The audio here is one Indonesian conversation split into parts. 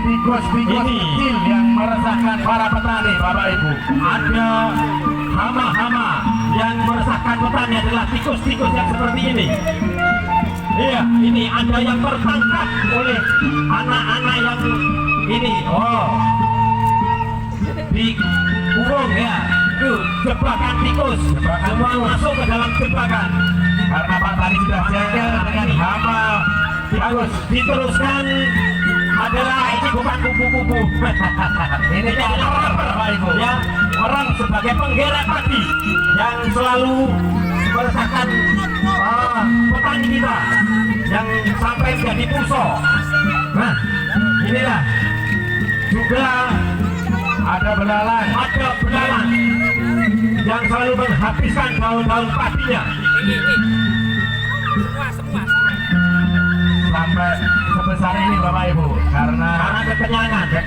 tikus-tikus kecil yang meresahkan para petani, Bapak Ibu. Ada hama-hama yang meresahkan petani adalah tikus-tikus yang seperti ini. Iya, ini ada yang tertangkap oleh anak-anak yang ini. Oh, dikurung ya. Itu jebakan tikus. Semua masuk ke dalam jebakan. Karena Pak tadi sudah jaga dengan hama tikus. Diteruskan adalah ini bukan kupu-kupu. Ini orang, Bapak Ibu. Ya, orang sebagai penggerak padi yang selalu meresahkan petani kita yang sampai menjadi puso. Nah, inilah juga Ada belalang. yang selalu menghabiskan daun-daun padinya. Sampai sebesar ini, Bapak Ibu, karena Kekenyangan iya,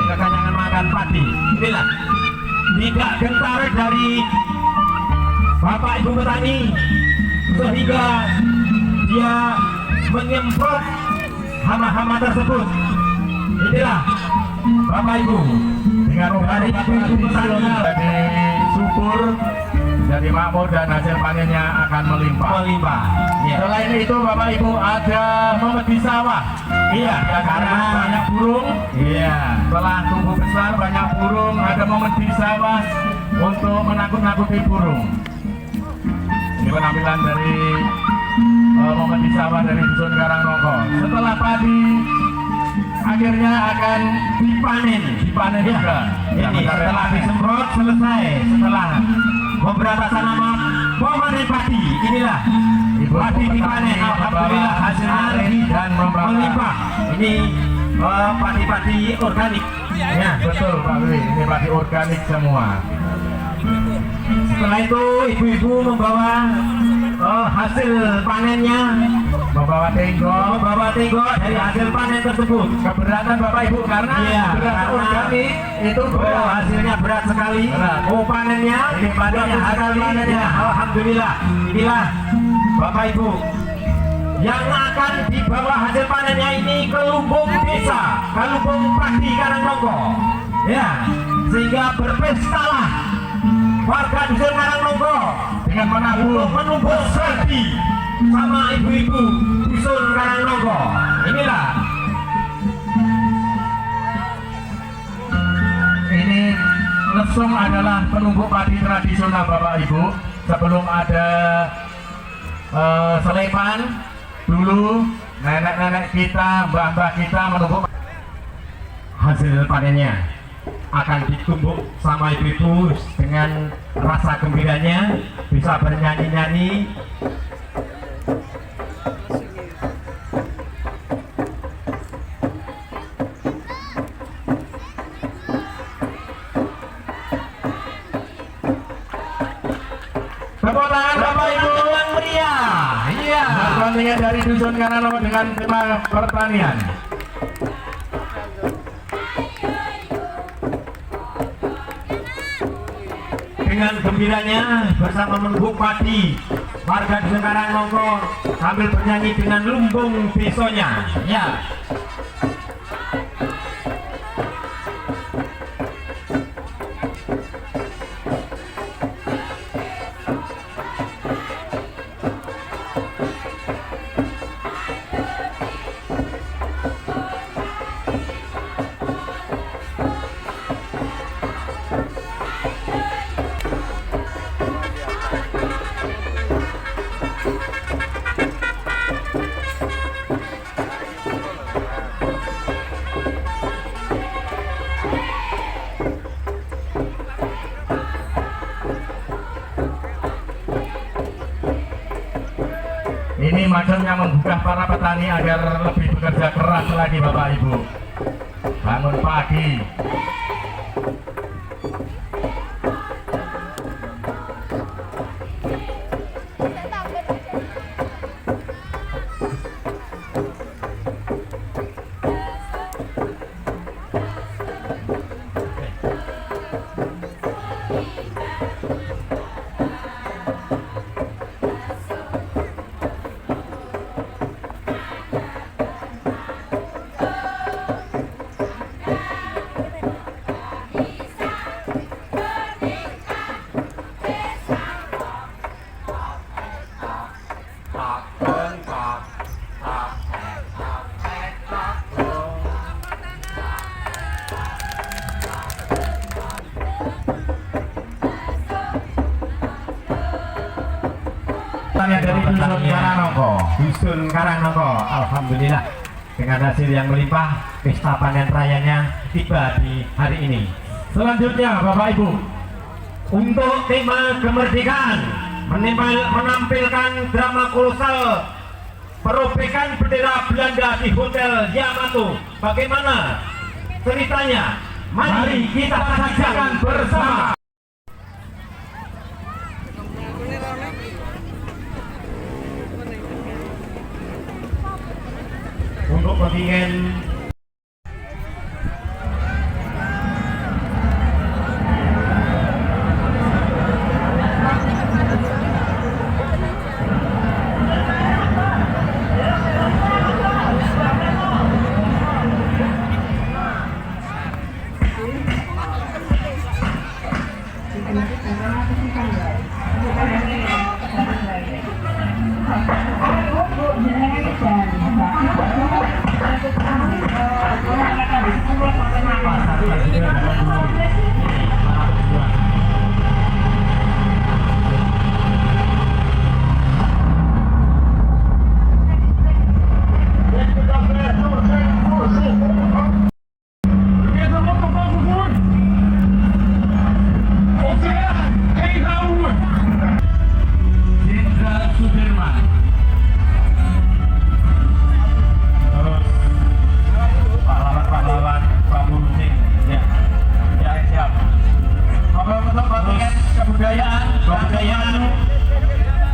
kekenyangan makan padi. Inilah tidak gentar dari Bapak Ibu petani sehingga dia menyemprot hama-hama tersebut. Inilah Bapak Ibu dengan dari obat-obatan tradisional jadi subur, jadi makmur, dan hasil panennya akan melimpah. Ya. Selain itu, Bapak Ibu, ada memedi sawah. Iya, Ya, karena banyak burung. iya. Setelah tumbuh besar banyak burung, ada memedi sawah untuk menakut-nakuti burung. Ini penampilan dari memedi sawah dari Dusun Karangnongko. Setelah padi akhirnya akan dipanen juga. Ini setelah disemprot selesai, setelah beberapa tanaman memanen padi, inilah padi dipanen. Alhamdulillah hasilnya dan melimpah. Ini padi-padi organik. Ya, betul Pak Wi, ini padi organik semua. Setelah itu ibu-ibu membawa hasil panennya, Membawa tenggok. dari hasil panen tersebut. Keberatan Bapak Ibu karena Iya, beras karena organik itu berat. Hasilnya berat sekali. Berat. Panennya Ini panennya, bagus hasil sekali. panennya. Ya, alhamdulillah. Inilah Bapak Ibu yang akan dibawa hasil panennya ini ke lumbung desa, ke lumbung padi Karangnongko. Ya, sehingga berpestalah warga dusun Karangnongko Dengan menabung menumbuk padi sama ibu-ibu dusun Karangnongko. Inilah ini lesung adalah penumbuk padi tradisional Bapak Ibu. Sebelum ada selepan, dulu nenek-nenek kita, mbah-mbah kita menumbuk. hasil panennya akan ditumbuk sama ibu-ibu dengan rasa gembiranya, bisa bernyanyi-nyanyi. Tepuk tangan Bapak Ibu. Yang meriah. Iya. Pertandingan dari Dusun Karangnongko dengan tema pertanian. Dengan gembiranya bersama menumbuk padi, warga Dusun Karangnongko sambil bernyanyi dengan lumbung besonya. Ya. Ini macamnya membuka para petani agar lebih bekerja keras lagi Bapak Ibu. Bangun pagi. Dusun Karangnongko. Alhamdulillah dengan hasil yang melimpah, pesta panen rayanya tiba di hari ini. Selanjutnya Bapak Ibu, untuk tema kemerdekaan menampilkan drama kolosal perobekan bendera Belanda di Hotel Yamato. Bagaimana ceritanya? Mari kita saksikan bersama. Untuk kontingen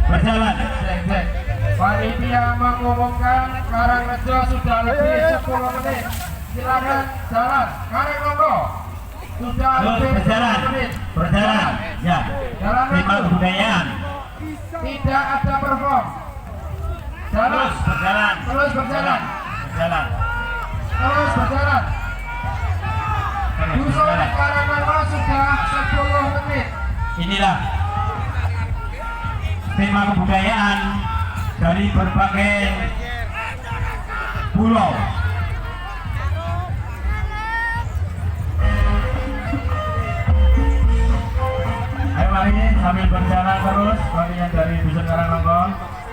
berjalan. Panitia mengumumkan Karangrejo sudah lebih 10 menit. Silakan jalan. Karangnongko sudah lebih 10 menit. Berjalan. Ya. Jalan Tema itu. kebudayaan. Tidak ada perform. Jalan. Berjalan. Terus berjalan. Berjalan. Terus berjalan. Dusun Karangnongko sudah 10 menit. Inilah tema kebudayaan dari berbagai pulau. Ayo mari sambil berjalan terus kalian dari Dusun Karangnongko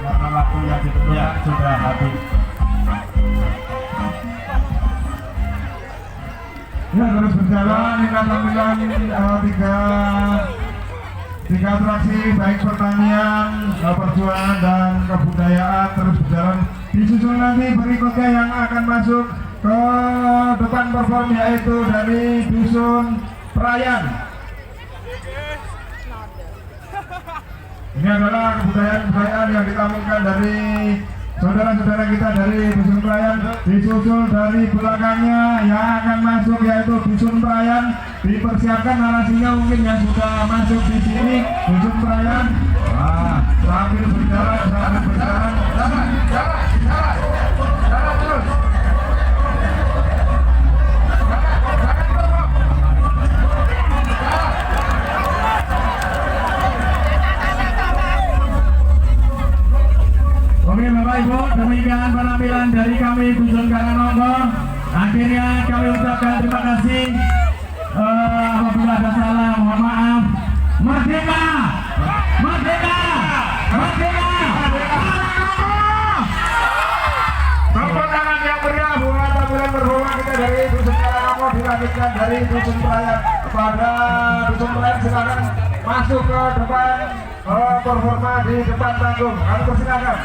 karena waktu yang ditentukan sudah habis. Ya, terus berjalan ini tampilan tiga atraksi baik pertanian, perjuangan dan kebudayaan terus berjalan. Disusul nanti berikutnya yang akan masuk ke depan perform yaitu dari Dusun Prayan. Ini adalah kebudayaan yang ditampilkan dari saudara-saudara kita dari Dusun Prayan. Disusul dari belakangnya yang akan masuk yaitu Dusun Prayan. Dipersiapkan narasinya mungkin yang sudah masuk di sini Dusun Prayan. Sambil berjalan, Jalan terus. Oke Bapak Ibu, demikian penampilan dari kami Dusun Karangnongko. Akhirnya kami ucapkan terima kasih. Apabila ada salah, mohon maaf. Merdeka! Merdeka! Merdeka! tepuk tangan yang meriah buat tampilan berhubung kita dari Dusun Karangnongko. Dilanjutkan dari Dusun Prayan kepada Dusun Prayan. Silakan masuk ke depan performa di depan panggung. Kami persilakan.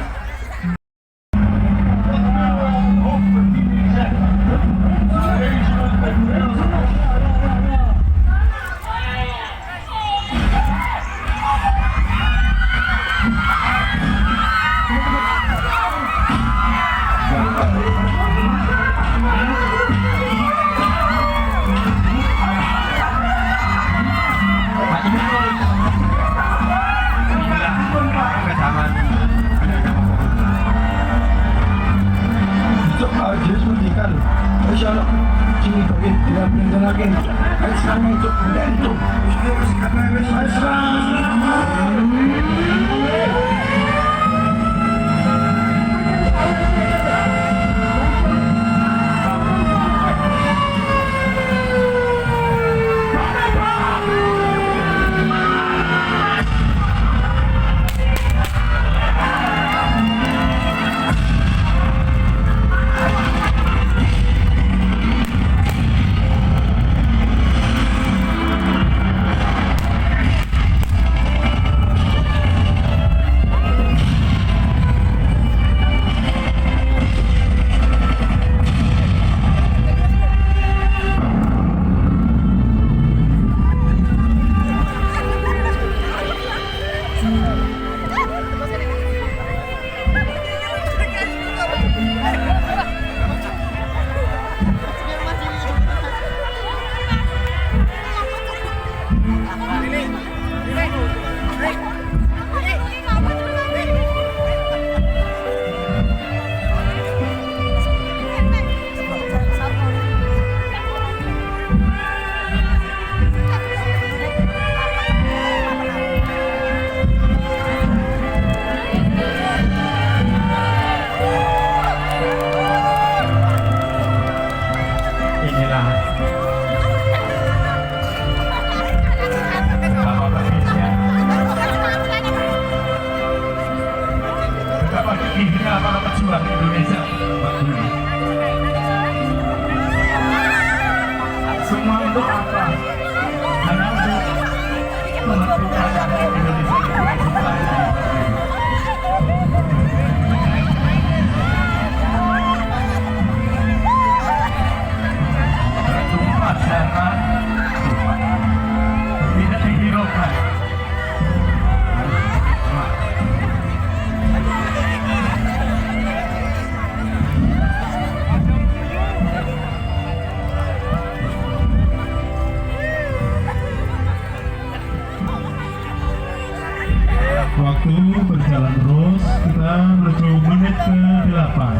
harapan.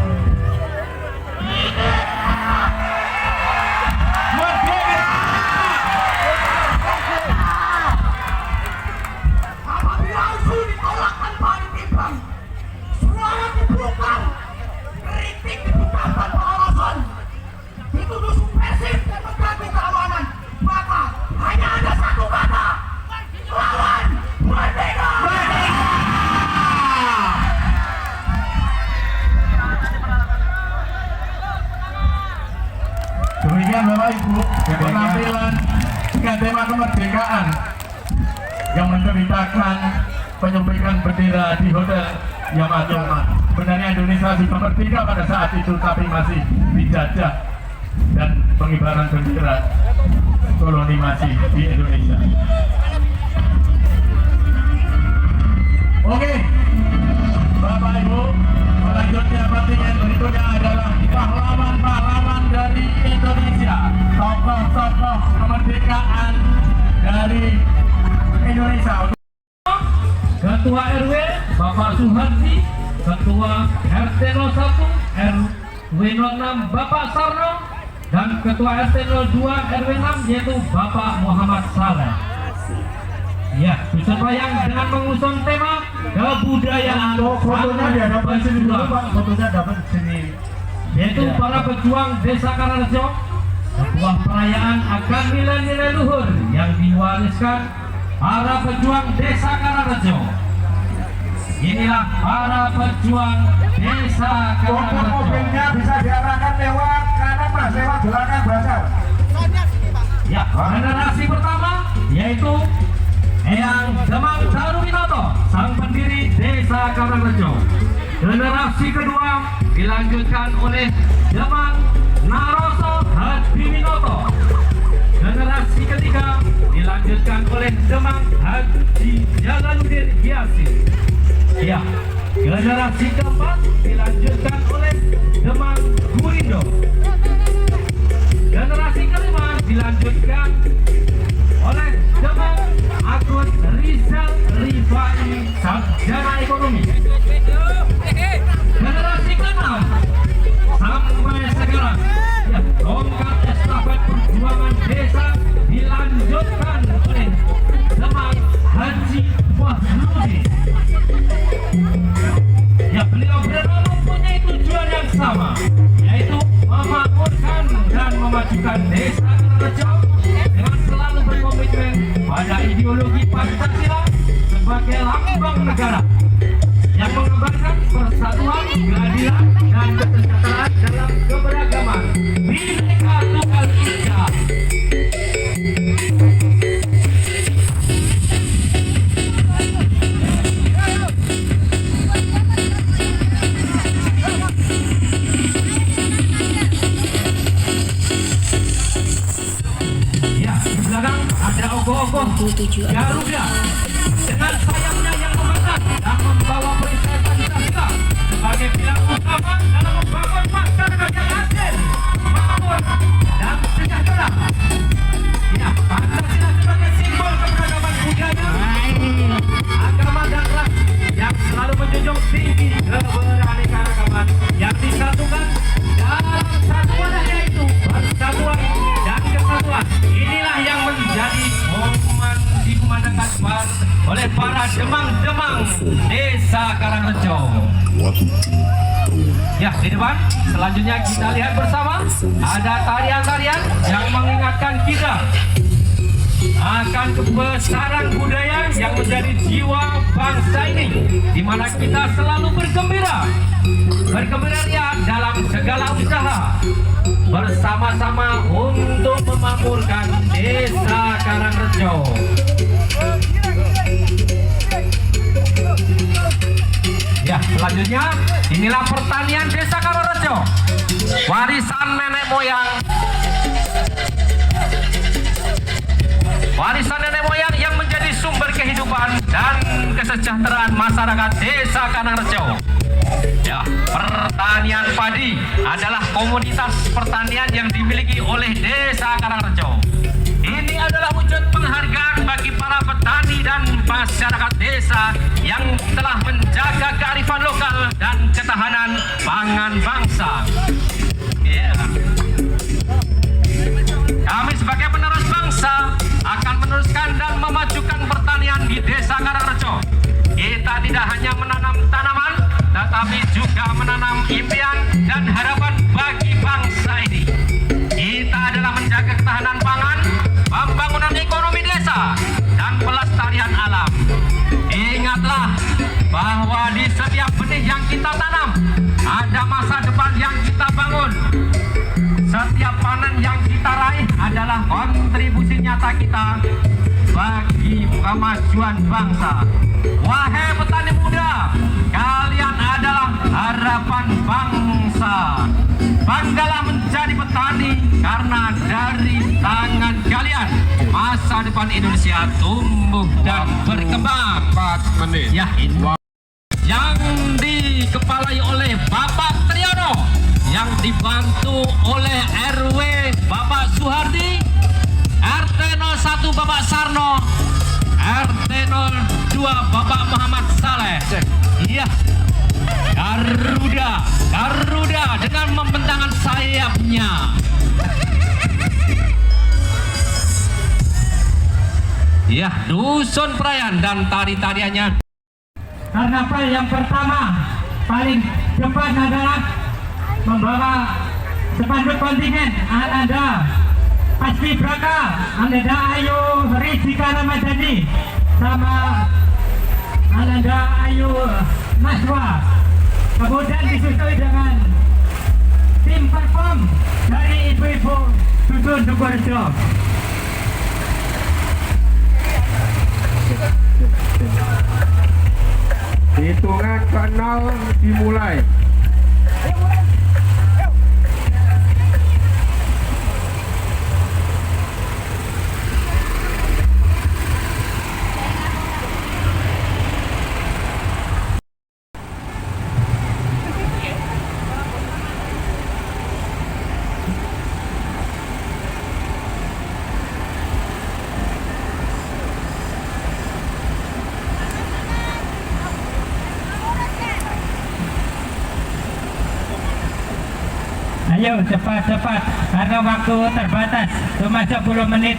Apabila usul ditolak tanpa ditimbang, suara dibungkam, kritik dibuka tanpa alasan, dituduh subversif dan mengganggu keamanan, maka hanya ada satu kata: lawan merdeka. Demikian Bapak Ibu, penampilan tema kemerdekaan yang menceritakan penyampaian bendera di hotel Yamato. Sebenarnya Indonesia sudah merdeka pada saat itu, tapi masih dijajah dan pengibaran bendera koloni masih di Indonesia. Oke, Bapak Ibu, selanjutnya pertandingan berikutnya adalah pahlawan-pahlawan dari Indonesia, tokoh-tokoh kemerdekaan dari Indonesia. Ketua RW Bapak Suhardi, Ketua RT 01 RW 06 Bapak Sarno, dan Ketua RT 02 RW 6 yaitu Bapak Muhammad Saleh. Ya, Dusun Wayang dengan mengusung tema kebudayaan Fotonya di hadapan sini dulu Pak, fotonya dapat sini. yaitu para pejuang Desa Karangrejo, sebuah perayaan akan nilai-nilai luhur yang diwariskan para pejuang Desa Karangrejo. Inilah para pejuang Desa Karangrejo. Mobilnya bisa diarahkan lewat kanan Mas, lewat belakang Basar. Ya, generasi pertama yaitu Eyang Demang Daruwinoto, sang pendiri Desa Karangrejo. Generasi kedua dilanjutkan oleh Demang Naroso Hadiwinoto. Generasi ketiga dilanjutkan oleh Demang Haji Jalaluddin Yasin. Ya, generasi keempat dilanjutkan oleh Demang Gurindo. Generasi kelima dilanjutkan oleh Demang Agus Rizal Rifai, sarjana ekonomi. Generasi ke-6 sampai sekarang, ya, tongkat estafet perjuangan desa dilanjutkan oleh Demang Haji Wahyudi. Ya, beliau berdua mempunyai tujuan yang sama, yaitu memakmurkan dan memajukan Desa Karangrejo dengan selalu berkomitmen pada ideologi Pancasila sebagai lambang negara yang mengembankan persatuan, keadilan, dan kesejahteraan dalam keberagaman. Bhinneka Tunggal Ika. Ya, di belakang ada ogoh-ogoh Garuda dengan sayapnya yang membentang dan membawa perisai Pancasila sebagai pilar utama dalam membangun masyarakat yang adil, makmur, dan sejahtera. Ya, Pancasila sebagai simbol keberagaman budaya, agama, dan ras yang selalu menjunjung tinggi keberaneka-ragaman yang disatukan dalam satu wadah, yaitu persatuan dan kesatuan. Inilah yang menjadi momen dikumandangkan oleh para demang-demang Desa Karangrejo. Ya, di depan selanjutnya kita lihat bersama ada tarian-tarian yang mengingatkan kita akan kebesaran budaya yang menjadi jiwa bangsa ini, di mana kita selalu bergembira ria dalam segala usaha bersama-sama untuk memakmurkan Desa Karangrejo. Ya, selanjutnya inilah pertanian Desa Karangrejo, warisan nenek moyang. Warisan nenek moyang yang menjadi sumber kehidupan dan kesejahteraan masyarakat Desa Karangrejo. Ya, pertanian padi adalah komoditas pertanian yang dimiliki oleh Desa Karangrejo. Ini adalah wujud penghargaan bagi para petani dan masyarakat desa yang telah menjaga kearifan lokal dan ketahanan pangan bangsa. Ya. Kami sebagai penerus bangsa akan meneruskan dan memajukan pertanian di Desa Karangrejo. Kita tidak hanya menanam tanaman, tetapi juga menanam impian dan harapan bagi bangsa ini. Kita adalah menjaga ketahanan pangan, pembangunan ekonomi desa, dan pelestarian alam. Ingatlah bahwa di setiap benih yang kita tanam, ada masa depan yang kita bangun. Setiap panen yang kita raih adalah kontribusi nyata kita bagi kemajuan bangsa. Wahai petani muda, kalian adalah harapan bangsa. Banggalah menjadi petani karena dari tangan kalian masa depan Indonesia tumbuh dan berkembang. 4 menit. Ya, ini yang dikepalai oleh Bapak Triyono, yang dibantu oleh RW Bapak Suhardi, RT 01 Bapak Sarno, RT 02 Bapak Muhammad Saleh. Iya, Garuda dengan membentangkan sayapnya. Ya, dusun perayan dan tari-tariannya. Karena apa yang pertama paling depan adalah membawa spanduk kontingen Ananda Paski Braka, Ananda Ayu Rizika Ramadhani, sama Ananda Ayu Naswa. Kemudian disusul dengan tim perform dari ibu-ibu dusun Dukurejo. Hitungan ke-0 dimulai. Ayo cepat-cepat karena waktu terbatas cuma 10 menit.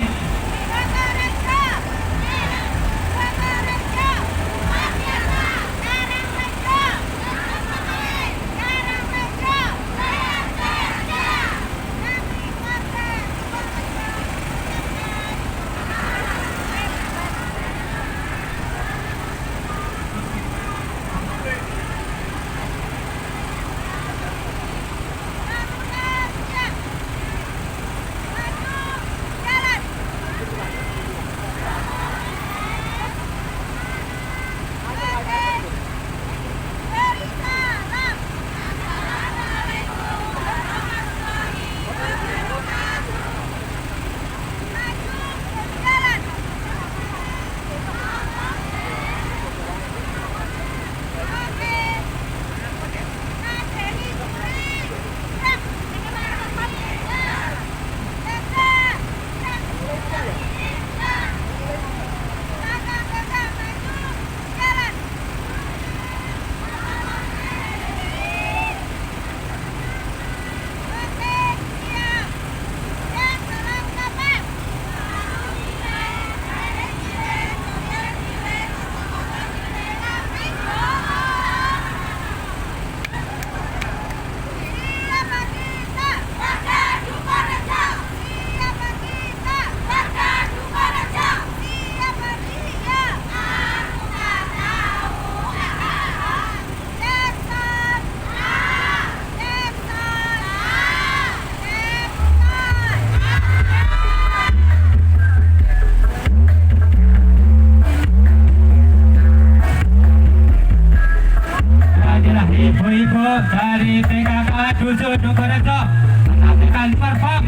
Ibu-ibu dari PKK Dusun Dukurejo menampilkan perform.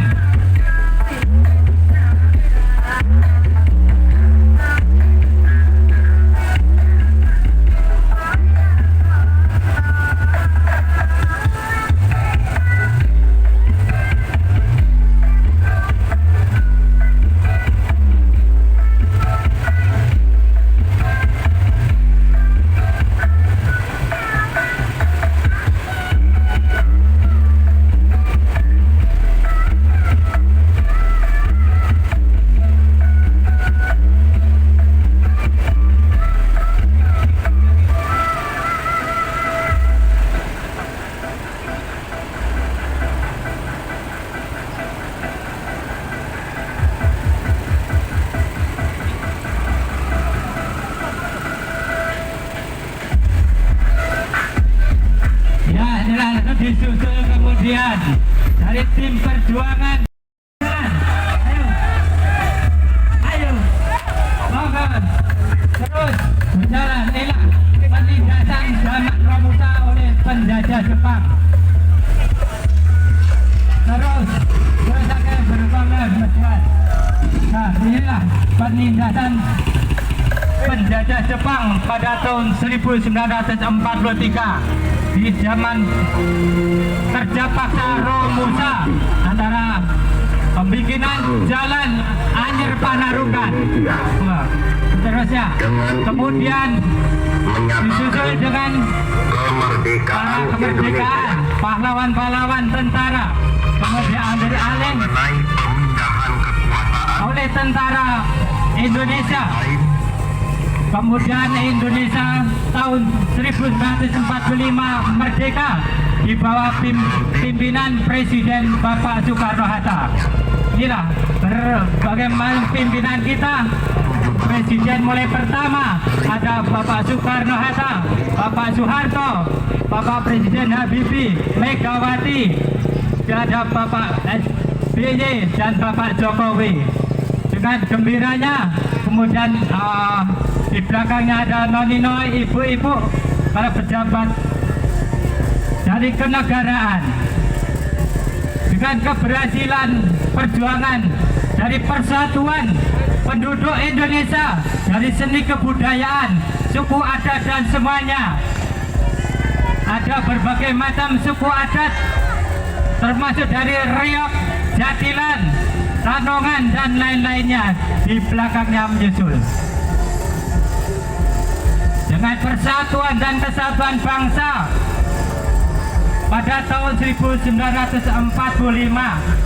kemudian dari tim perjuangan. Ayo, ayo, monggo, terus berjalan. Inilah penindasan zaman Romusa oleh penjajah Jepang. Terus akan berkembang berjalan. Nah, inilah penindasan penjajah Jepang pada tahun 1943 di zaman kerja paksa Romusa antara pembikinan jalan Anyer Panarukan. Nah, seterusnya kemudian disusul dengan para kemerdekaan, pahlawan-pahlawan tentara, kemudian ambil alih oleh tentara Indonesia. Kemudian Indonesia tahun 1945 merdeka di bawah pimpinan Presiden Bapak Soekarno-Hatta. Inilah bagaimana pimpinan kita. Presiden mulai pertama ada Bapak Soekarno-Hatta, Bapak Soeharto, Bapak Presiden Habibie, Megawati, ada Bapak SBY dan Bapak Jokowi. Dengan gembiranya, kemudian di belakangnya ada nonino, ibu-ibu, para pejabat dari kenegaraan. Dengan keberhasilan perjuangan dari persatuan penduduk Indonesia, dari seni kebudayaan, suku adat dan semuanya. Ada berbagai macam suku adat, termasuk dari Riok, Jatilan, Ranongan dan lain-lainnya di belakangnya menyusul. Dengan persatuan dan kesatuan bangsa pada tahun 1945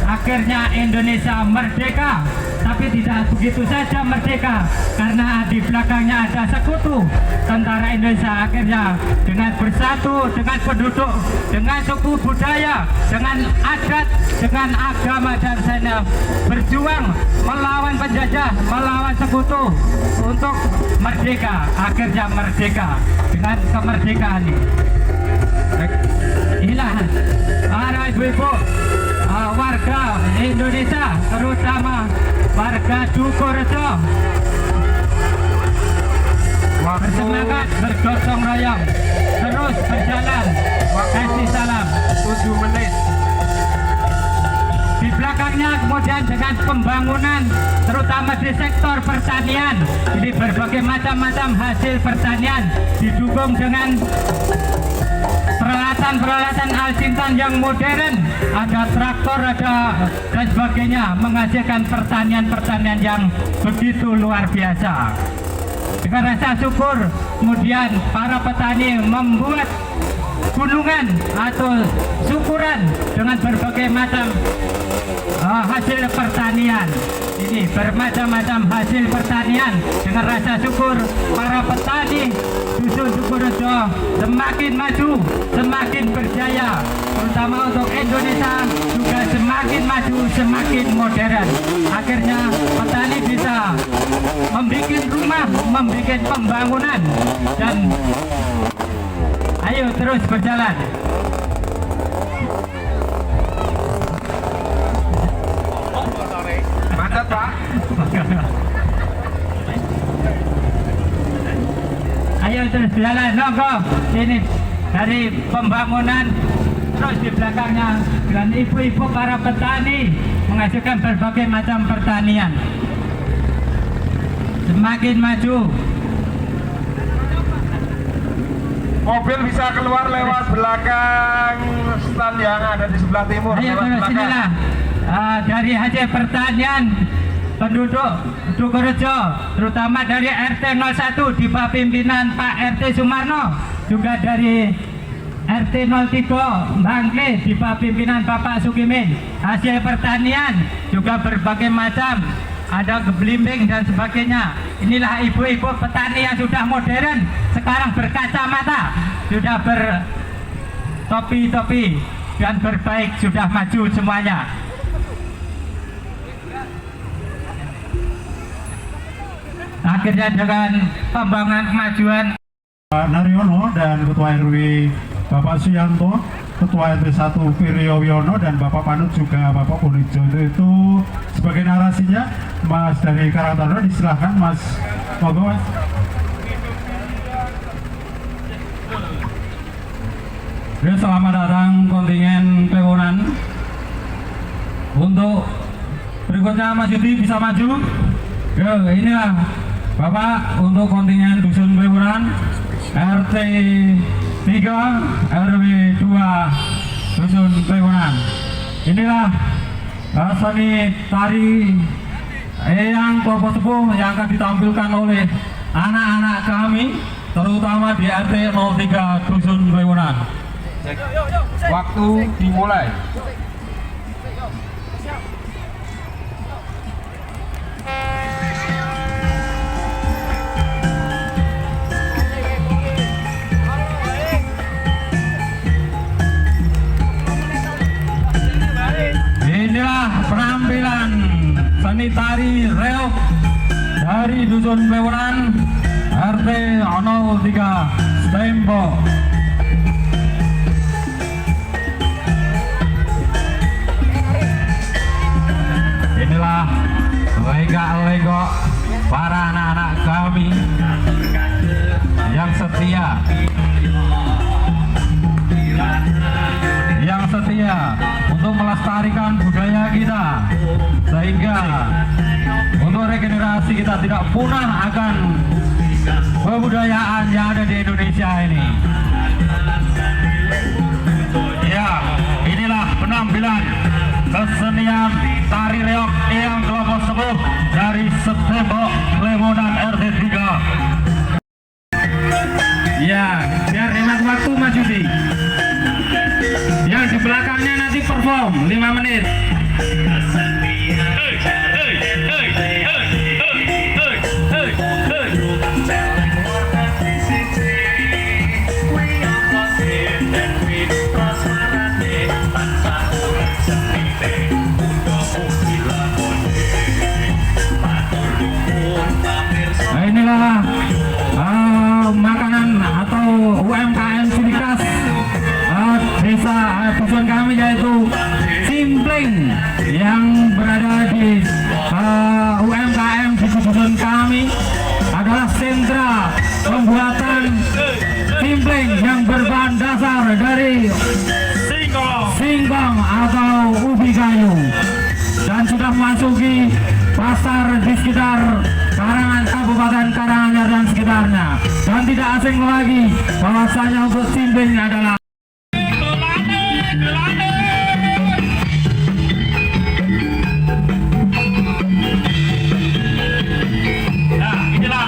akhirnya Indonesia merdeka. Tapi tidak begitu saja merdeka, karena di belakangnya ada sekutu tentara Indonesia. Akhirnya dengan bersatu dengan penduduk, dengan suku budaya, dengan adat, dengan agama dan sana, berjuang melawan penjajah, melawan sekutu untuk merdeka. Akhirnya merdeka dengan kemerdekaan ini. Inilah para ibu-ibu, warga Indonesia, terutama warga Dukurejo, bersemangat, bergotong royong, terus berjalan, kasih salam. 7 menit. Di belakangnya kemudian dengan pembangunan, terutama di sektor pertanian, jadi berbagai macam hasil pertanian didukung dengan peralatan alsintan yang modern, ada traktor, ada dan sebagainya, menghasilkan pertanian yang begitu luar biasa. Dengan rasa syukur, kemudian para petani membuat gunungan atau syukuran dengan berbagai macam hasil pertanian. Ini bermacam-macam hasil pertanian. Dengan rasa syukur, para petani dusun Dukurejo semakin maju, semakin berjaya, terutama untuk Indonesia juga semakin maju, semakin modern. Akhirnya petani bisa membuat rumah, membuat pembangunan, dan ayo terus berjalan. Mantap, Pak. Ayo terus berjalan, nonggo. Ini dari pembangunan, terus di belakangnya dengan ibu-ibu para petani menghasilkan berbagai macam pertanian. Semakin maju. Mobil bisa keluar lewat belakang stand yang ada di sebelah timur. Ayo lewat terus belakang. inilah dari hasil pertanian penduduk Dukurejo, terutama dari RT 01 di bawah pimpinan Pak RT Sumarno, juga dari RT 03 Bangke di bawah pimpinan Bapak Sukimin. Hasil pertanian juga berbagai macam, ada gebelimbing dan sebagainya. Inilah ibu-ibu petani yang sudah modern, sekarang berkacamata, sudah bertopi-topi dan berbaik, sudah maju semuanya. Akhirnya dengan pembangunan kemajuan Pak Naryono dan Ketua RW Bapak Suyanto Ketua RT 1 Firyo Wiono dan Bapak Panut juga Bapak Bonijo itu sebagai narasinya. Mas dari Karangtaruna disilahkan Mas, monggo Mas. Ya, selamat datang kontingen Klewonan. Untuk berikutnya Mas Yudi bisa maju. Ya, inilah Bapak untuk kontingen Dusun Klewonan RT 3 RW 2 Dusun Klewonan. Inilah seni tari yang kelompok sepuh yang akan ditampilkan oleh anak-anak kami, terutama di RT 03 Dusun Klewonan. Waktu dimulai. Inilah penampilan seni tari reog dari Dusun Klewonan RT 03 Stempo. Inilah legok-legok para anak-anak kami yang setia, untuk melestarikan budaya kita, sehingga untuk regenerasi kita tidak punah akan kebudayaan yang ada di Indonesia ini. Ya, inilah penampilan kesenian tari reog yang kelompok sepuh dari Stempo Klewonan RT 3. Ya, biar hemat waktu Mas Yudi. Yang di belakangnya nanti perform 5 menit. Nah, inilah makanan atau UMKM ciri khas desa tujuan kami, yaitu Simpling, yang berada di UMKM di tujuan kami adalah sentra pembuatan Simpling yang berbahan dasar dari singkong atau ubi kayu, dan sudah memasuki pasar di sekitar Kabupaten Karanganyar dan sekitarnya. Dan tidak asing lagi bahwasanya untuk Simpling adalah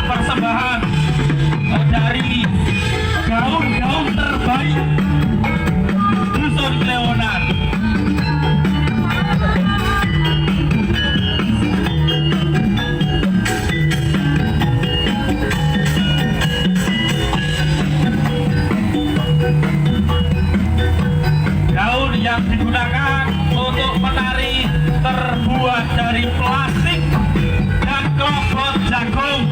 persembahan dari gaun-gaun terbaik Dusun Klewonan. Gaun yang digunakan untuk menari terbuat dari plastik dan klopot jagung.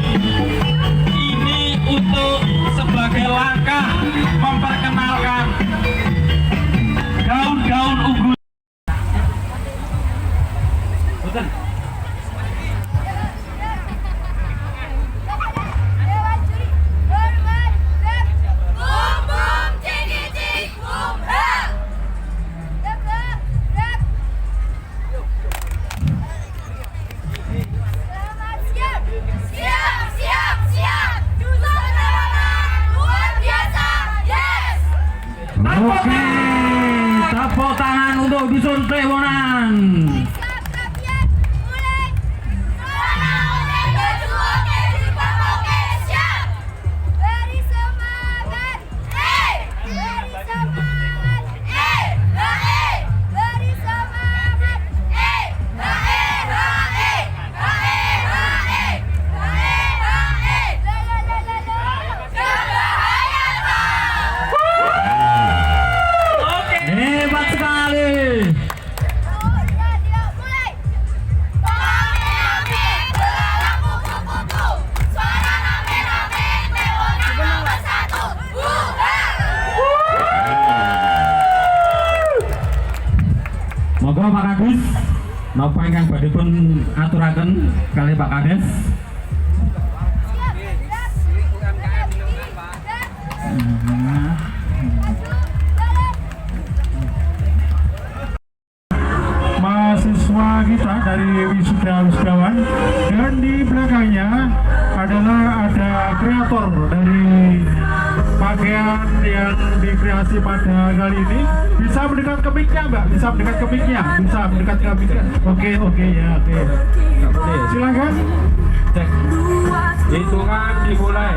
Untuk sebagai langkah memperkenalkan gaun-gaun unggulan. Oke, tepuk tangan untuk Dusun Klewonan. Hebat sekali. Monggo Pak Kadis, napa ingkang badhe pun aturaken kali Pak Kades. Mahasiswa kita dari wisudawan dan di belakangnya adalah ada kreator dari pakaian yang dikreasi pada kali ini. Bisa mendekat ke mic-nya Mbak, bisa mendekat ke mic-nya, bisa mendekat ke mic-nya. Oke ya, oke. Silakan. Cek. Hitungan dimulai.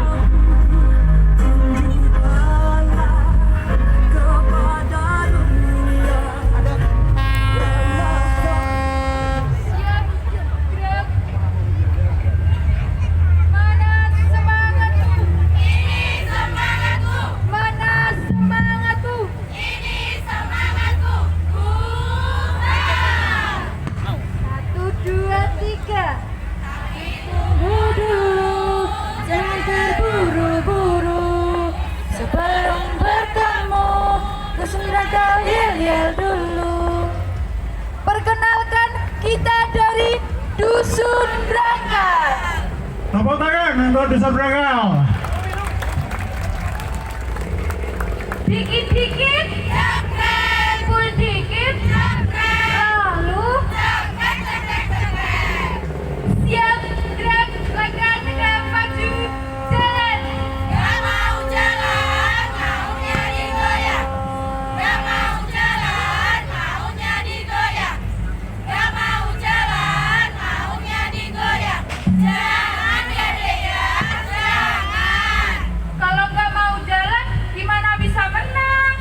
Perkenalkan, kita dari Dusun Brangkal. Tepuk tangan untuk Dusun Brangkal. Dikit-dikit, full dikit, lalu siap gerak, langkah maju, jalan. Gak mau jalan, maunya digoyang. Gak mau jalan, maunya digoyang. Gak mau jalan, maunya digoyang. Jangan gedean, jangan. Kalau gak mau jalan, gimana bisa menang?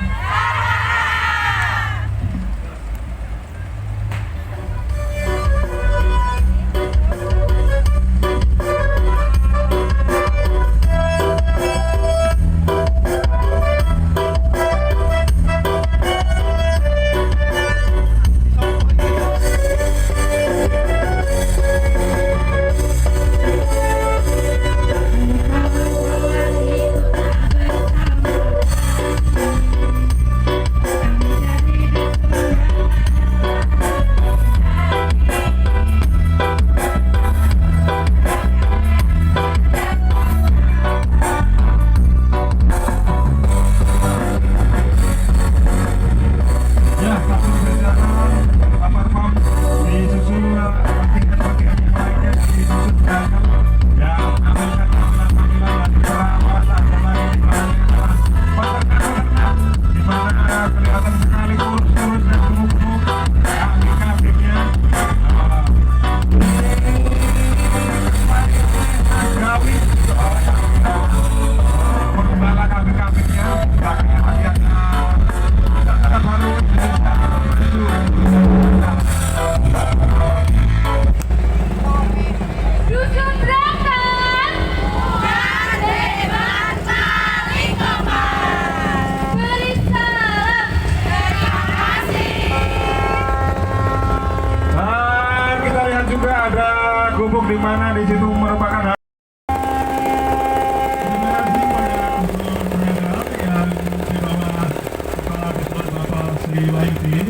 Ya, satu berjalan lapar pom disusul bagian-bagian yang lainnya di Dusun Brangkal yang ambilkan panggilan di perawat adalah di mana kelihatan sekali kurus-kurus dan gemuk-gemuk yang di kabinnya Gawi pembala kabin-kabinnya belakangnya masih ada baru Dusun Brangkal, Dewan paling kompak. Beri salam, terima kasih. Dan kita lihat juga ada gubuk di mana di situ merupakan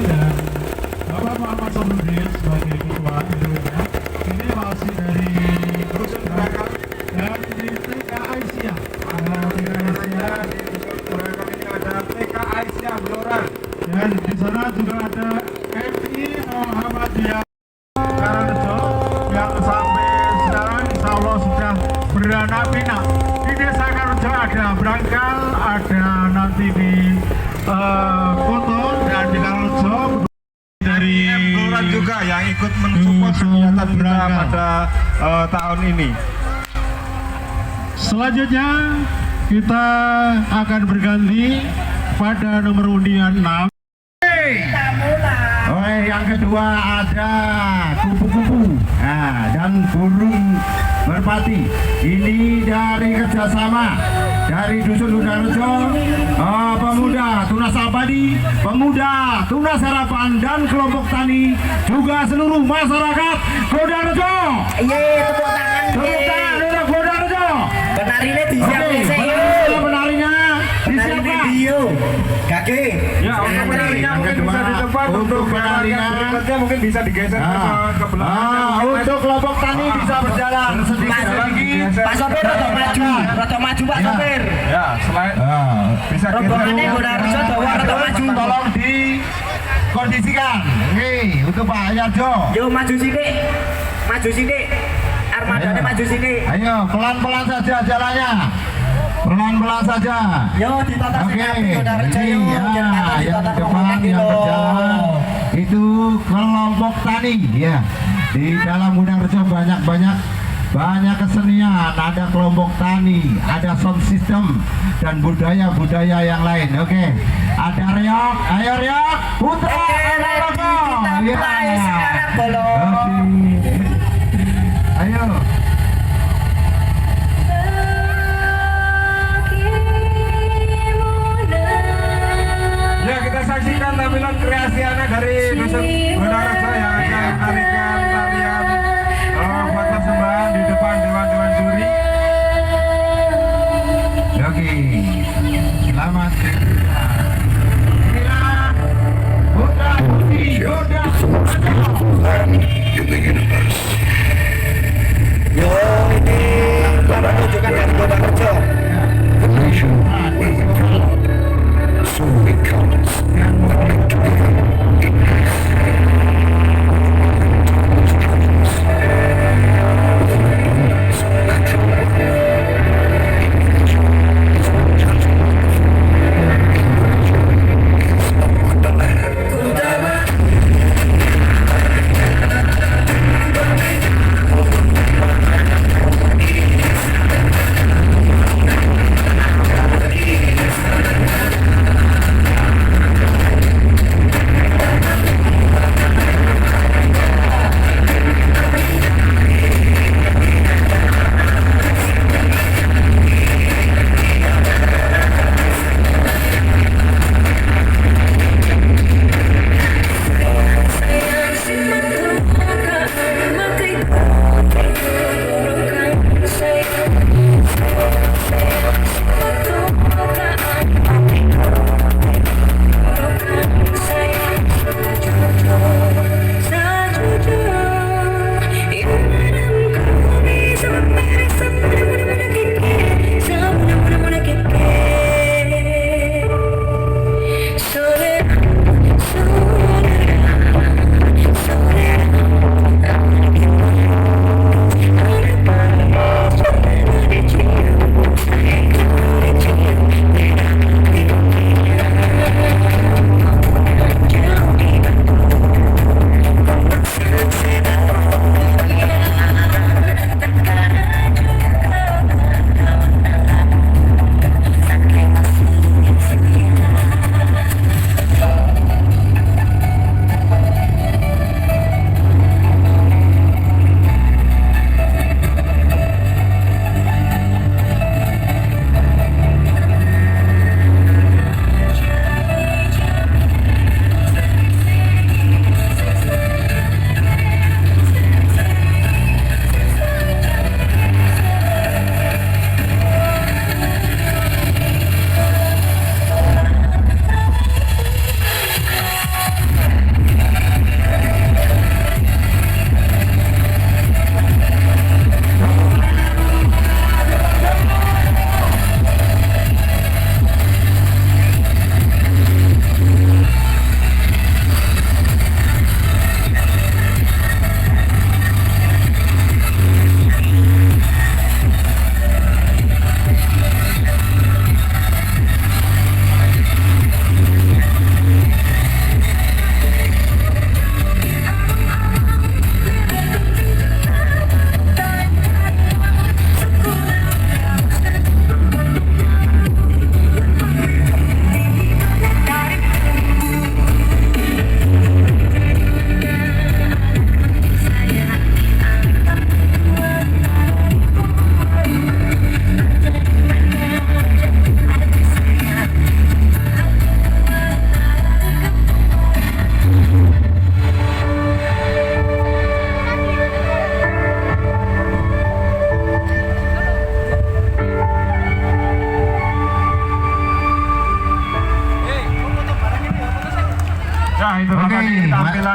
dan Bapak Muhammad Sobudin sebagai ketua tentunya. Ini masih dari Dusun Brangkal dan di TK Aisyah. TK Aisyah di Dusun Brangkal ini ada TK Aisyah Bloran dan di sana juga ada MI Muhammadiyah Karangrejo yang sampai sekarang insya Allah sudah beranak pinak. Di desa Karangrejo ada Brangkal, ada nanti di Koton dan di Karangrejo dari Bloran juga yang ikut mensupport kegiatan kita pada tahun ini. Selanjutnya kita akan berganti pada nomor undian 6. Yang kedua ada kupu-kupu dan burung merpati. Ini dari kerjasama dari Dusun Hudarejo, pemuda Tunas Abadi, pemuda Tunas Harapan dan kelompok tani, juga seluruh masyarakat Hudarejo. Tepuk tangan untuk Hudarejo. penarinya disiapkan Penarinya disiapkan. Dio kaki Ya, penarinya yang mungkin kedua bisa di depan, untuk penarinya. berikutnya mungkin bisa digeser ke belakang. Untuk kelompok tani bisa berjalan sedikit. Pak sopir rada maju Pak sopir. Ya, selain bisa Rombongannya Gunarjo Dawa rada maju. Tolong dikondisikan. Oke, untuk Pak Yarjo. Yo maju sini. Armadanya maju sini. Ayo, pelan-pelan saja jalannya. Pelan-pelan saja. Yo ditata Oke, sing Gunarjo yo. ini ya, yang Ditata depan rombongan yang gitu. berjalan itu kelompok tani ya. Di dalam Gunarjo banyak kesenian, ada kelompok tani, ada sound system dan budaya-budaya yang lain. Oke, ada reok, ayo reok, putra, Kita mulai sekarang belum. Oke. Ayo. Ya, kita saksikan tampilan kreasi anak dari Dusun Gunarjo yang akan menarikan tarian buat persembahan di depan dewan-dewan juri. Oke. Selamat. Inilah putra putri Yoda. in the universe.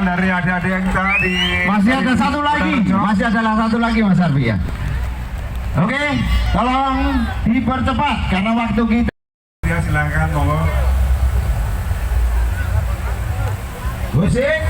kegiatan dari adik-adik kita di Masih ada satu lagi, masih ada satu lagi Mas Arfi ya. Oke, tolong dipercepat karena waktu kita. Ya silakan monggo. Musik.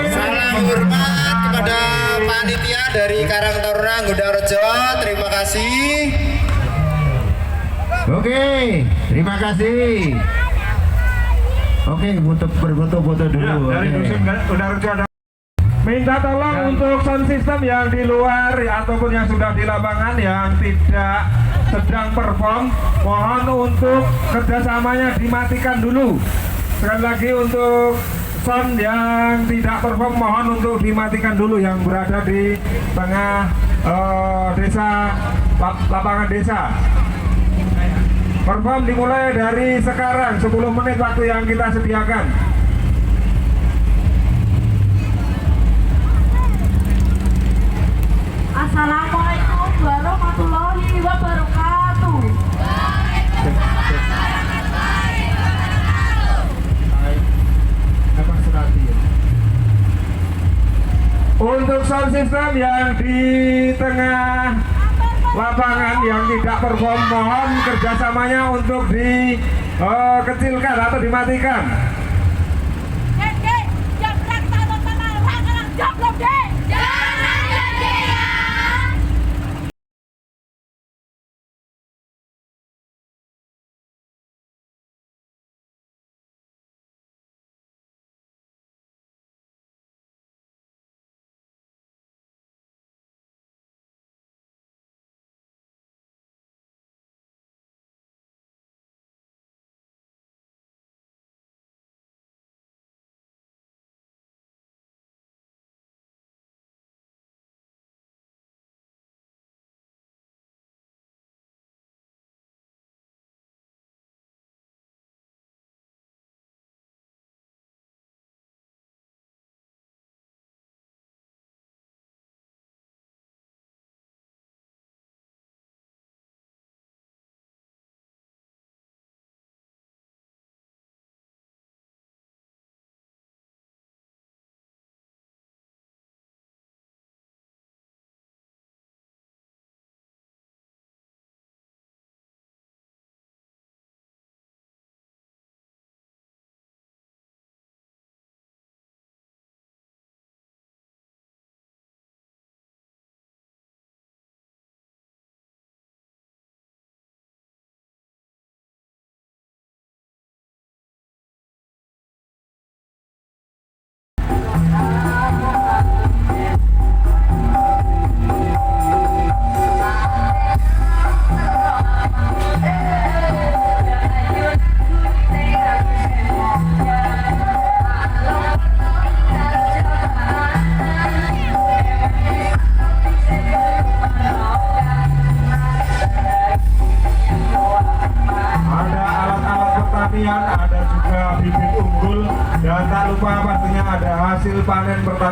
Salam hormat kepada panitia dari Karang Taruna Gudarejo. Terima kasih. Oke, terima kasih. Oke, untuk berfoto-foto dulu. Ya, dari Oke. Dusun Gudarejo ada. Minta tolong untuk sound system yang di luar ataupun yang sudah di lapangan yang tidak sedang perform, mohon untuk kerjasamanya dimatikan dulu. Sekali lagi untuk sound yang tidak perform mohon untuk dimatikan dulu yang berada di tengah desa, lapangan desa. Perform dimulai dari sekarang 10 menit waktu yang kita sediakan. Assalamualaikum warahmatullahi wabarakatuh. Untuk sound system yang di tengah lapangan yang tidak perform mohon kerjasamanya untuk dikecilkan atau dimatikan. Dek, jam berapa tanggal jam lebih.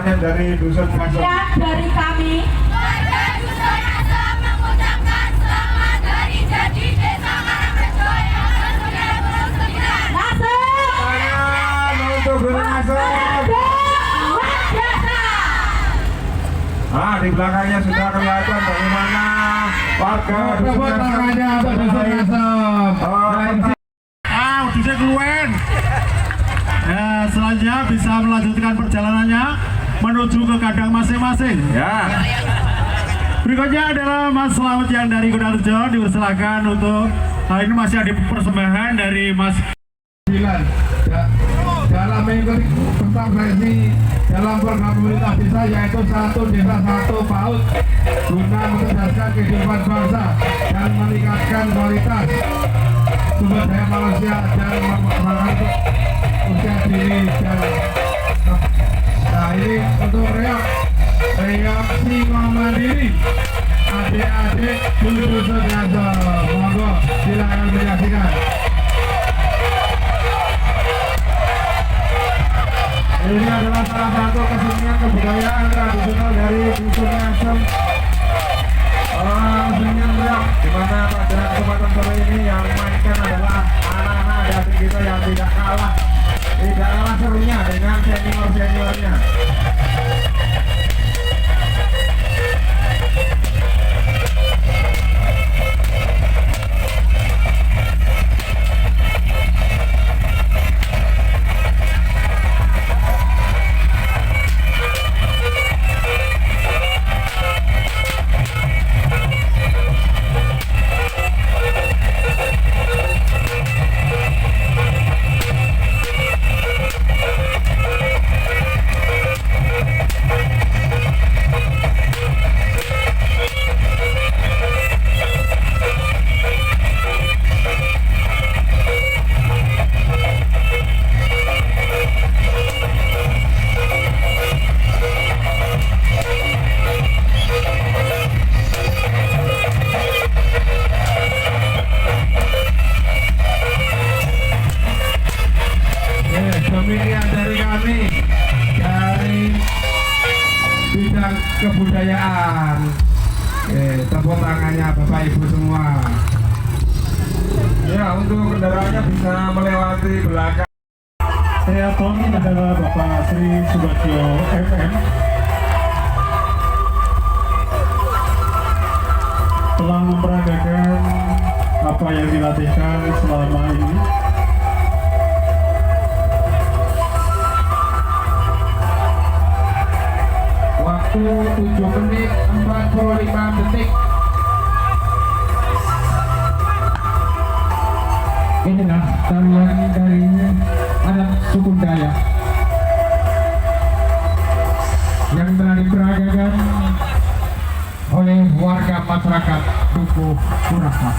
yang dari Dusun Kasem. Dan dari kami Warga Dusun Asem mengucapkan selamat dari jadi Desa Karangrejo yang ke-99. langsung Tangan untuk Gunung Asem. Di belakangnya sudah kelihatan bagaimana warga Dusun Asem. Bisa keluar. Ya, selanjutnya bisa melanjutkan perjalanannya menuju ke kandang masing-masing. Ya. Berikutnya adalah Mas Slamet yang dari Kudarjo, dipersilakan untuk ini masih ada persembahan dari Mas. Dalam mengikuti tentang versi dalam program pemerintah desa yaitu satu desa satu PAUD guna mencerdaskan kehidupan bangsa dan meningkatkan kualitas sumber daya manusia dan mengembangkan usia diri dan nah ini untuk reaksi mandiri adik-adik dulu saudara monggo silakan menyaksikan. Ini adalah salah satu kesenian kebudayaan tradisional dari Dusun Asem. Kesenian reok, di mana pada kesempatan sore ini yang mainkan adalah anak-anak adik kita yang tidak kalah serunya dengan senior-seniornya. Pemilihan dari kami dari bidang kebudayaan. Tepuk tangannya Bapak Ibu semua. Ya, untuk kendaraannya bisa melewati belakang. Kreator adalah Bapak Sri Subagio FM. Telah memperagakan apa yang dilatihkan selama ini. Waktu 7 menit 45 detik. Inilah tarian dari anak suku Dayak yang telah diperagakan oleh warga masyarakat Duku Kurasa.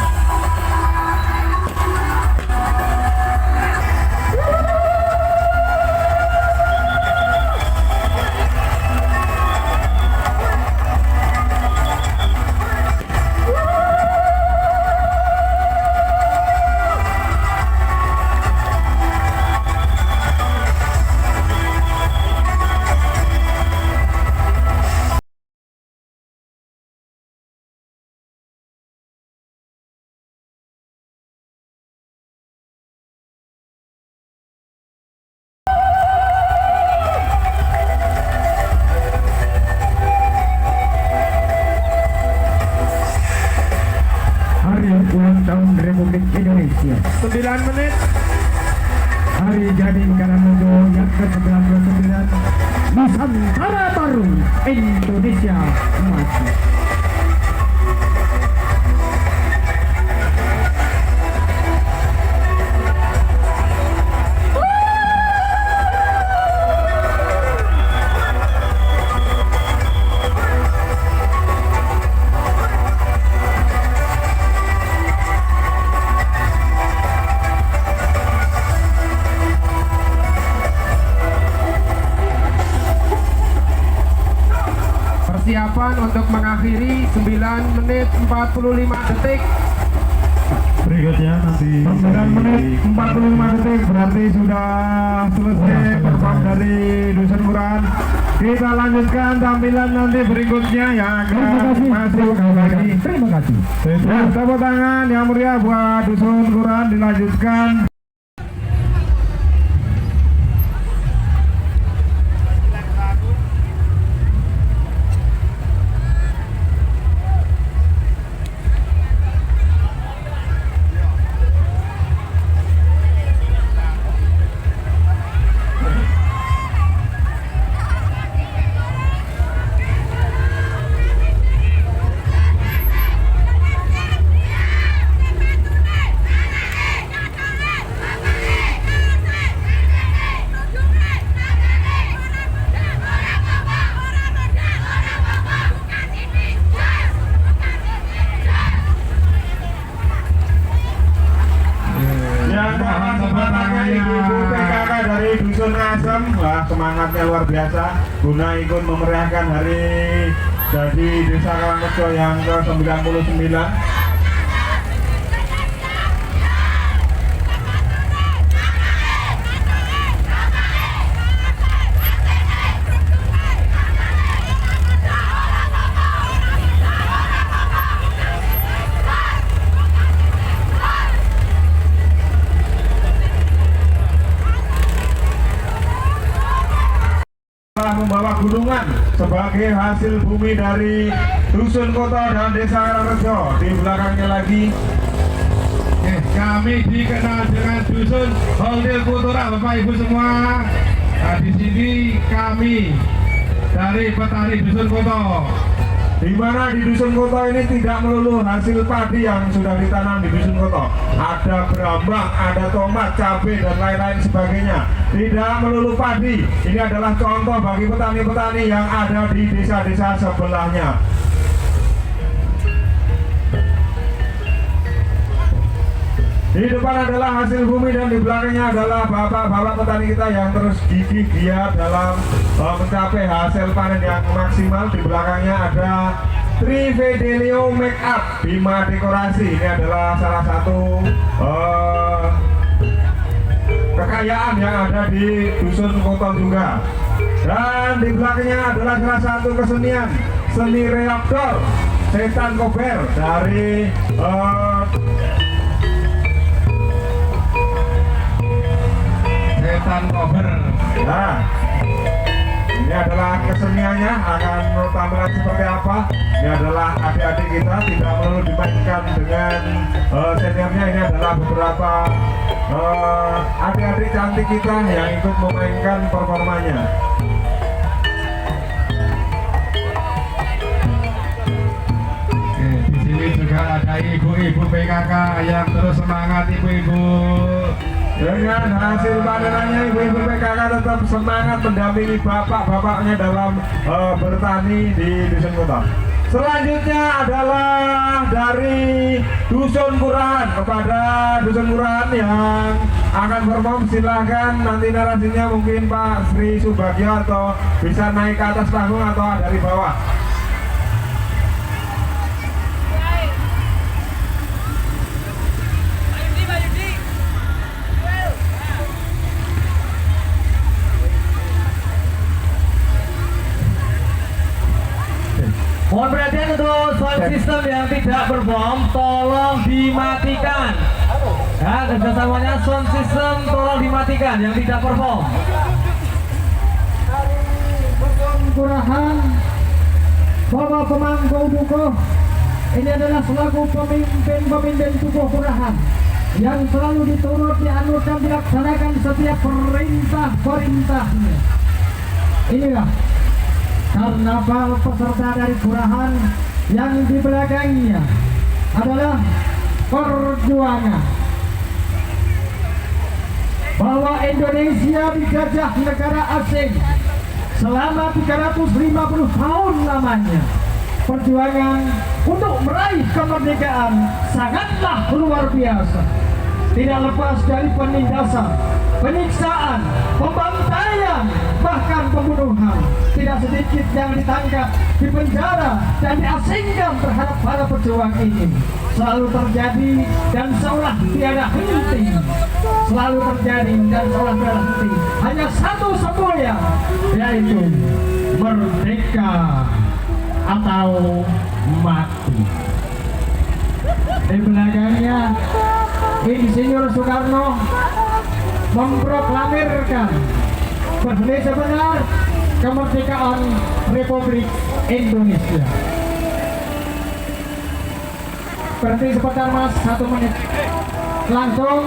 Ulang tahun Republik Indonesia 9 menit. Hari jadi Karangrejo yang ke-99, Nusantara baru Indonesia maju. Persiapan untuk mengakhiri 9 menit 45 detik. Berikutnya nanti 9 menit 45 detik berarti sudah selesai perform dari Dusun Kuran. Kita lanjutkan tampilan nanti berikutnya yang akan masuk lagi. Terima kasih. Tepuk tangan yang meriah buat Dusun Kuran dilanjutkan. Wah, semangatnya luar biasa guna ikut memeriahkan hari jadi Desa Karangrejo yang ke-99. Membawa gunungan sebagai hasil bumi dari Dusun Kota dan Desa Karangrejo. Di belakangnya lagi Kami dikenal dengan Dusun Holdil Kultura, Bapak Ibu semua. Nah, di sini kami dari petani Dusun Kota. di mana di Dusun Kota ini tidak melulu hasil padi yang sudah ditanam di Dusun Kota. Ada berambang, ada tomat, cabai, dan lain-lain sebagainya. Tidak melulu padi. Ini adalah contoh bagi petani-petani yang ada di desa-desa sebelahnya. Di depan adalah hasil bumi dan di belakangnya adalah bapak-bapak petani kita yang terus gigih giat dalam mencapai hasil panen yang maksimal. Di belakangnya ada Trivedelio Makeup Bima Dekorasi. Ini adalah salah satu kekayaan yang ada di Dusun Kota juga. Dan di belakangnya adalah salah satu kesenian seni reaktor Setan Kober dari Setan Kober. Nah, ini adalah keseniannya, akan tampilan seperti apa. Ini adalah adik-adik kita, tidak perlu dimainkan dengan seniornya. Ini adalah beberapa adik-adik cantik kita yang ikut memainkan performanya. Oke, di sini juga ada ibu-ibu PKK yang terus semangat, ibu-ibu. Dengan hasil panenannya, ibu-ibu PKK tetap semangat mendampingi bapak-bapaknya dalam bertani di Dusun Kota. Selanjutnya adalah dari Dusun Kuran. Kepada Dusun Kuran yang akan perform, silahkan nanti narasinya mungkin Pak Sri Subagio atau bisa naik ke atas panggung atau dari bawah. Mohon perhatian untuk sound system yang tidak perform, tolong dimatikan. Ya, kerjasamanya sound system tolong dimatikan yang tidak perform. Kurahan Bapak Pemangku Dukuh, ini adalah selaku pemimpin Dukuh Kurahan yang selalu diturut, dianut dan dilaksanakan setiap perintah-perintahnya. Inilah karnaval peserta dari Kurahan yang di belakangnya adalah perjuangan bahwa Indonesia dijajah negara asing selama 350 tahun lamanya. Perjuangan untuk meraih kemerdekaan sangatlah luar biasa, tidak lepas dari penindasan, penyiksaan, pembantaian, bahkan pembunuhan. Tidak sedikit yang ditangkap, dipenjara, dan diasingkan terhadap para pejuang ini. Selalu terjadi dan seolah tiada henti. Selalu terjadi dan seolah tiada henti. Hanya satu semboyan, yaitu merdeka atau mati. Di belakangnya Insinyur Soekarno memproklamirkan berdiri sebenar kemerdekaan Republik Indonesia. Berhenti sebentar mas, 1 menit. Langsung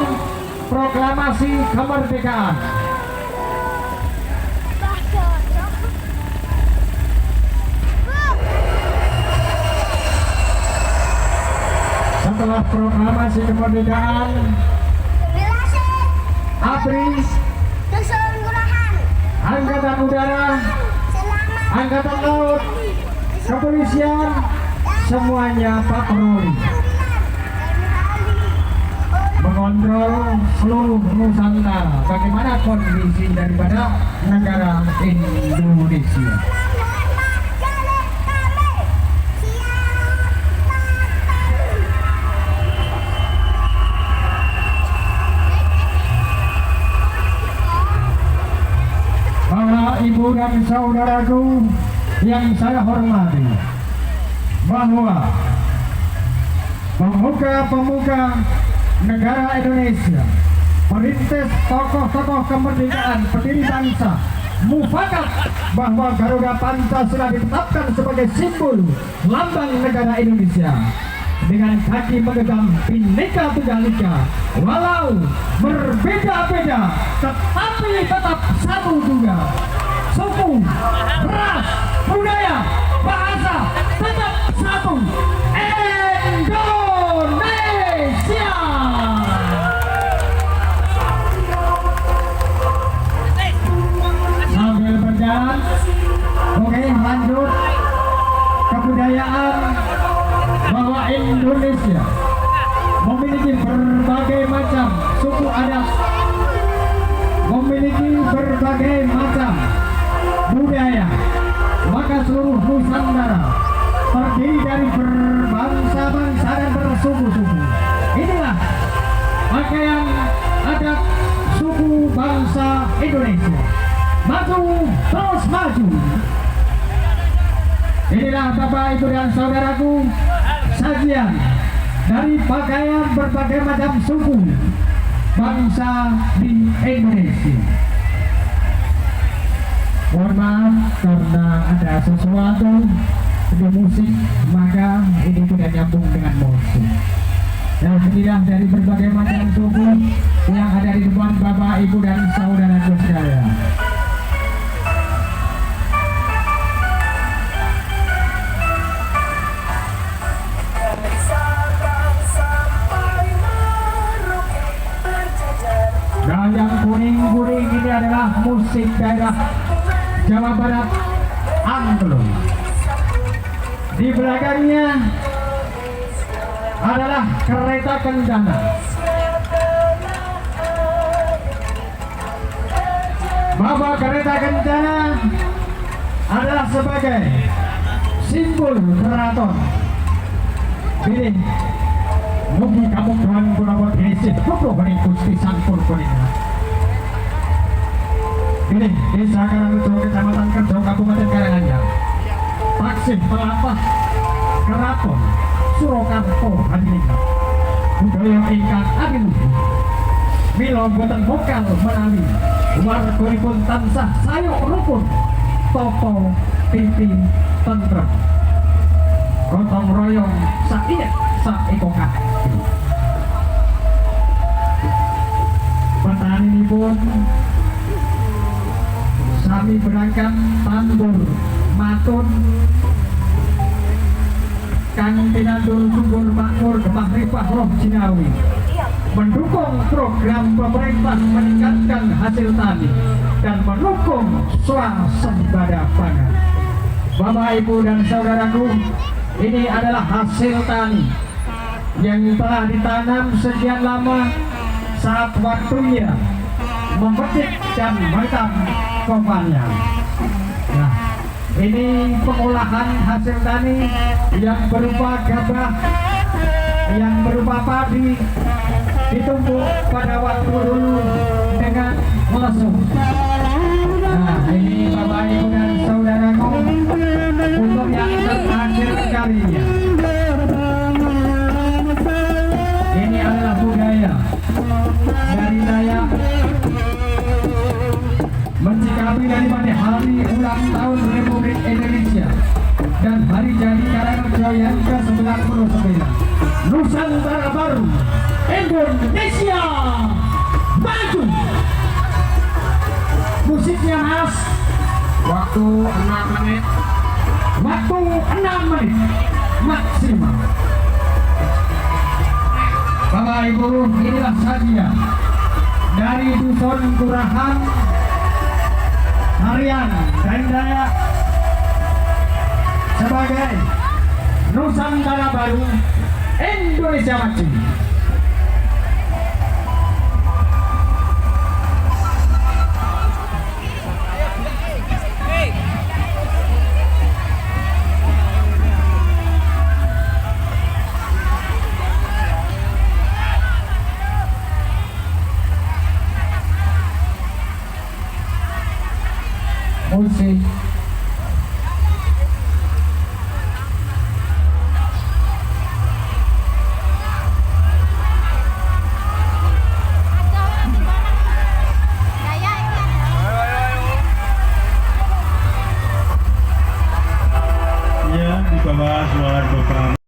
proklamasi kemerdekaan. Setelah proklamasi kemerdekaan, ABRI, Angkatan Udara, Angkatan Laut, Kepolisian, semuanya patroli mengontrol seluruh Nusantara. Bagaimana kondisi daripada negara Indonesia? Bapak, Ibu dan saudaraku yang saya hormati, bahwa pemuka-pemuka negara Indonesia, perintis tokoh-tokoh kemerdekaan, pendiri bangsa, mufakat bahwa Garuda Pancasila ditetapkan sebagai simbol lambang negara Indonesia dengan kaki memegang Bhinneka Tunggal Ika, walau berbeda-beda tetapi tetap satu juga, suku, ras, budaya, bahasa tetap satu, Indonesia. Sambil berjalan, oke, lanjut kebudayaan, bahwa Indonesia memiliki berbagai macam suku adat, memiliki berbagai macam budaya, maka seluruh Nusantara terdiri dari berbangsa-bangsa dan bersuku-suku. Inilah pakaian adat suku bangsa Indonesia. Maju, terus maju. Inilah Bapak, Ibu dan saudaraku, sajian dari pakaian berbagai macam suku bangsa di Indonesia. Mohon maaf karena ada sesuatu di musik, maka ini tidak nyambung dengan musik. Dan inilah dari berbagai macam suku yang ada di depan Bapak, Ibu dan saudaraku sekalian. Dan yang kuning-kuning ini adalah musik daerah Jawa Barat, Anglo. Di belakangnya adalah kereta kencana. Bahwa kereta kencana adalah sebagai simbol keraton. Pilih mugi kamu Tuhan Gunawan Yesus, kumpul bening Gusti Sampur bening. Ini Desa Karangrejo, Kecamatan Kerjo, Kabupaten Karanganyar. Vaksin pelapah keraton Surakarta Hadiningrat. Budaya ingkang adiluhur. Mila boten vokal menawi warganipun tansah sayuk rukun, tata titi tentrem. Gotong royong saiyet saekokah. Pentaninipun sami berangkat tambur matun kang pinandur subur makmur Gemah Ripah Roh Jinawi mendukung program pemerintah meningkatkan hasil tani dan mendukung swasembada pangan. Bapak, Ibu dan saudaraku, ini adalah hasil tani yang telah ditanam sekian lama. Saat waktunya memetik dan merekam kopanya. Nah, ini pengolahan hasil tani yang berupa gabah, yang berupa padi, ditumbuk pada waktu dulu dengan lesung. Nah, ini Bapak, Ibu dan saudaraku, menari-narinya. Ini adalah budaya dari Dayak mencikapi daripada hari ulang tahun Republik Indonesia dan hari jadi Karangrejo yang ke-99. Nusantara Baru Indonesia maju. Musiknya Mas. Waktu 6 menit. Waktu 6 menit maksimal. Bapak Ibu, inilah saja dari dusun Kurahan Harian dan Dayak sebagai Nusantara Baru Indonesia Maju. Musik Ya, di bawah suara Bapak.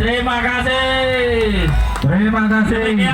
Terima kasih. Terima kasih.